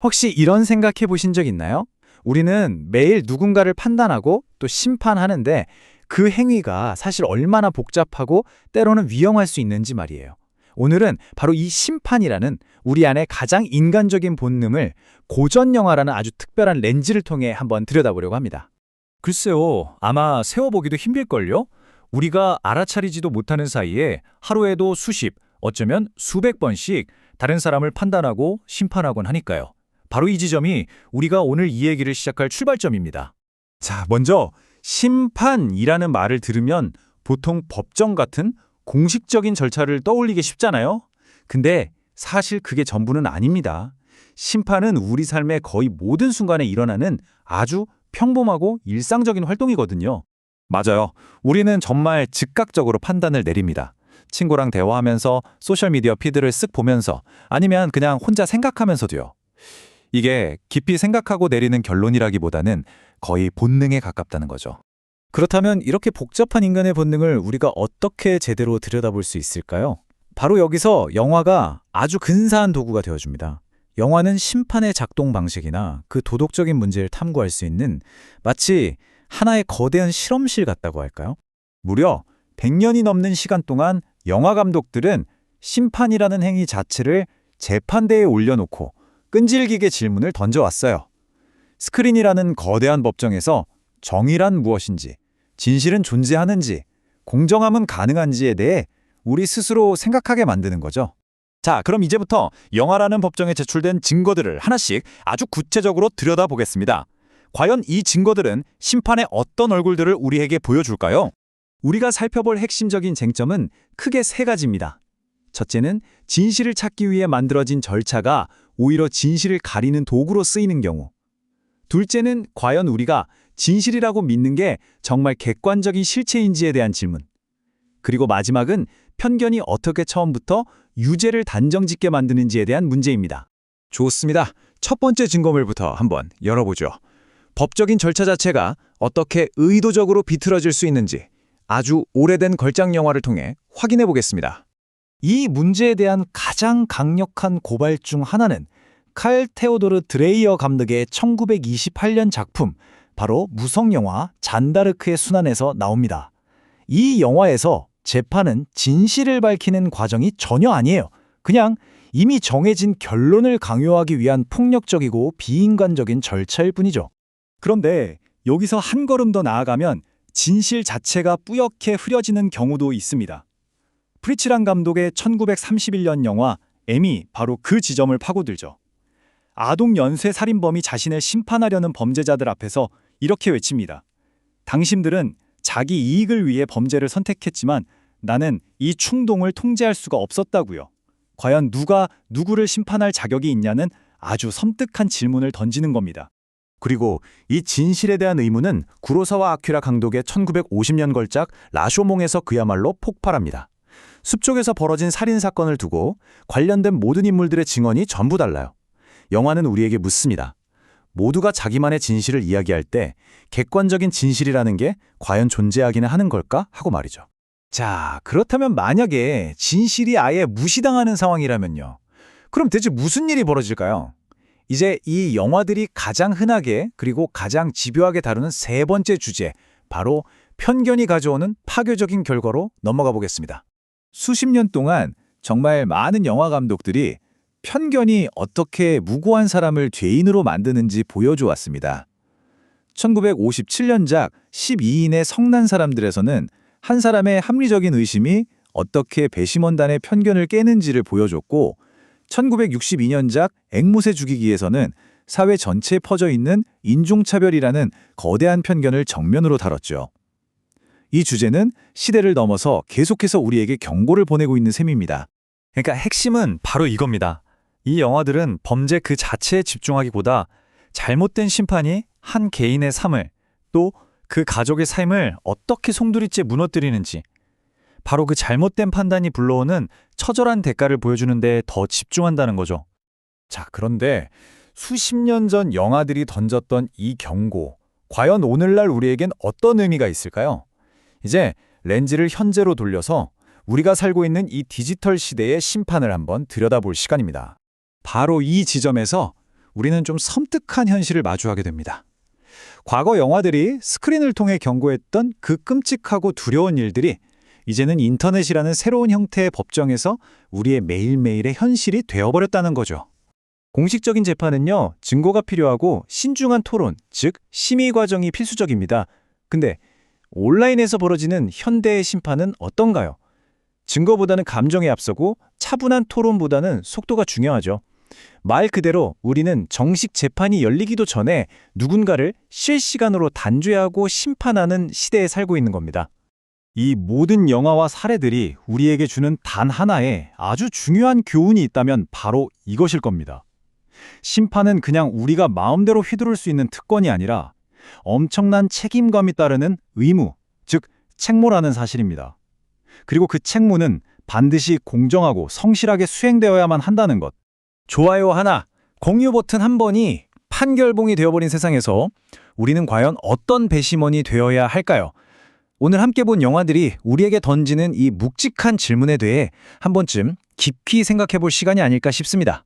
혹시 이런 생각해 보신 적 있나요? 우리는 매일 누군가를 판단하고 또 심판하는데 그 행위가 사실 얼마나 복잡하고 때로는 위험할 수 있는지 말이에요. 오늘은 바로 이 심판이라는 우리 안에 가장 인간적인 본능을 고전 영화라는 아주 특별한 렌즈를 통해 한번 들여다보려고 합니다. 글쎄요, 아마 세워보기도 힘들걸요? 우리가 알아차리지도 못하는 사이에 하루에도 수십, 어쩌면 수백 번씩 다른 사람을 판단하고 심판하곤 하니까요. 바로 이 지점이 우리가 오늘 이 얘기를 시작할 출발점입니다. 자, 먼저 심판이라는 말을 들으면 보통 법정 같은 공식적인 절차를 떠올리기 쉽잖아요. 근데 사실 그게 전부는 아닙니다. 심판은 우리 삶의 거의 모든 순간에 일어나는 아주 평범하고 일상적인 활동이거든요. 맞아요. 우리는 정말 즉각적으로 판단을 내립니다. 친구랑 대화하면서 소셜미디어 피드를 쓱 보면서 아니면 그냥 혼자 생각하면서도요. 이게 깊이 생각하고 내리는 결론이라기보다는 거의 본능에 가깝다는 거죠. 그렇다면 이렇게 복잡한 인간의 본능을 우리가 어떻게 제대로 들여다볼 수 있을까요? 바로 여기서 영화가 아주 근사한 도구가 되어줍니다. 영화는 심판의 작동 방식이나 그 도덕적인 문제를 탐구할 수 있는 마치 하나의 거대한 실험실 같다고 할까요? 무려 100년이 넘는 시간 동안 영화 감독들은 심판이라는 행위 자체를 재판대에 올려놓고 끈질기게 질문을 던져왔어요. 스크린이라는 거대한 법정에서 정의란 무엇인지, 진실은 존재하는지, 공정함은 가능한지에 대해 우리 스스로 생각하게 만드는 거죠. 자, 그럼 이제부터 영화라는 법정에 제출된 증거들을 하나씩 아주 구체적으로 들여다보겠습니다. 과연 이 증거들은 심판의 어떤 얼굴들을 우리에게 보여줄까요? 우리가 살펴볼 핵심적인 쟁점은 크게 세 가지입니다. 첫째는 진실을 찾기 위해 만들어진 절차가 오히려 진실을 가리는 도구로 쓰이는 경우. 둘째는 과연 우리가 진실이라고 믿는 게 정말 객관적인 실체인지에 대한 질문. 그리고 마지막은 편견이 어떻게 처음부터 유죄를 단정짓게 만드는지에 대한 문제입니다. 좋습니다. 첫 번째 증거물부터 한번 열어보죠. 법적인 절차 자체가 어떻게 의도적으로 비틀어질 수 있는지 아주 오래된 걸작 영화를 통해 확인해 보겠습니다. 이 문제에 대한 가장 강력한 고발 중 하나는 칼 테오도르 드레이어 감독의 1928년 작품 바로 무성영화 잔다르크의 순환에서 나옵니다. 이 영화에서 재판은 진실을 밝히는 과정이 전혀 아니에요. 그냥 이미 정해진 결론을 강요하기 위한 폭력적이고 비인간적인 절차일 뿐이죠. 그런데 여기서 한 걸음 더 나아가면 진실 자체가 뿌옇게 흐려지는 경우도 있습니다. 프리츠란 감독의 1931년 영화 M이 바로 그 지점을 파고들죠. 아동 연쇄 살인범이 자신을 심판하려는 범죄자들 앞에서 이렇게 외칩니다. 당신들은 자기 이익을 위해 범죄를 선택했지만 나는 이 충동을 통제할 수가 없었다고요. 과연 누가 누구를 심판할 자격이 있냐는 아주 섬뜩한 질문을 던지는 겁니다. 그리고 이 진실에 대한 의문은 구로사와 아키라 감독의 1950년 걸작 라쇼몽에서 그야말로 폭발합니다. 숲속에서 벌어진 살인사건을 두고 관련된 모든 인물들의 증언이 전부 달라요. 영화는 우리에게 묻습니다. 모두가 자기만의 진실을 이야기할 때 객관적인 진실이라는 게 과연 존재하기는 하는 걸까? 하고 말이죠. 자, 그렇다면 만약에 진실이 아예 무시당하는 상황이라면요. 그럼 대체 무슨 일이 벌어질까요? 이제 이 영화들이 가장 흔하게 그리고 가장 집요하게 다루는 세 번째 주제, 바로 편견이 가져오는 파괴적인 결과로 넘어가 보겠습니다. 수십 년 동안 정말 많은 영화 감독들이 편견이 어떻게 무고한 사람을 죄인으로 만드는지 보여줘 왔습니다. 1957년작 12인의 성난 사람들에서는 한 사람의 합리적인 의심이 어떻게 배심원단의 편견을 깨는지를 보여줬고 1962년작 앵무새 죽이기에서는 사회 전체에 퍼져 있는 인종차별이라는 거대한 편견을 정면으로 다뤘죠. 이 주제는 시대를 넘어서 계속해서 우리에게 경고를 보내고 있는 셈입니다. 그러니까 핵심은 바로 이겁니다. 이 영화들은 범죄 그 자체에 집중하기보다 잘못된 심판이 한 개인의 삶을 또 그 가족의 삶을 어떻게 송두리째 무너뜨리는지 바로 그 잘못된 판단이 불러오는 처절한 대가를 보여주는 데 더 집중한다는 거죠. 자, 그런데 수십 년 전 영화들이 던졌던 이 경고, 과연 오늘날 우리에겐 어떤 의미가 있을까요? 이제 렌즈를 현재로 돌려서 우리가 살고 있는 이 디지털 시대의 심판을 한번 들여다볼 시간입니다. 바로 이 지점에서 우리는 좀 섬뜩한 현실을 마주하게 됩니다. 과거 영화들이 스크린을 통해 경고했던 그 끔찍하고 두려운 일들이 이제는 인터넷이라는 새로운 형태의 법정에서 우리의 매일매일의 현실이 되어버렸다는 거죠. 공식적인 재판은요, 증거가 필요하고 신중한 토론, 즉 심의 과정이 필수적입니다. 근데 온라인에서 벌어지는 현대의 심판은 어떤가요? 증거보다는 감정에 앞서고 차분한 토론보다는 속도가 중요하죠. 말 그대로 우리는 정식 재판이 열리기도 전에 누군가를 실시간으로 단죄하고 심판하는 시대에 살고 있는 겁니다. 이 모든 영화와 사례들이 우리에게 주는 단 하나의 아주 중요한 교훈이 있다면 바로 이것일 겁니다. 심판은 그냥 우리가 마음대로 휘두를 수 있는 특권이 아니라 엄청난 책임감이 따르는 의무, 즉 책무라는 사실입니다. 그리고 그 책무는 반드시 공정하고 성실하게 수행되어야만 한다는 것. 좋아요 하나, 공유 버튼 한 번이 판결봉이 되어버린 세상에서 우리는 과연 어떤 배심원이 되어야 할까요? 오늘 함께 본 영화들이 우리에게 던지는 이 묵직한 질문에 대해 한 번쯤 깊이 생각해 볼 시간이 아닐까 싶습니다.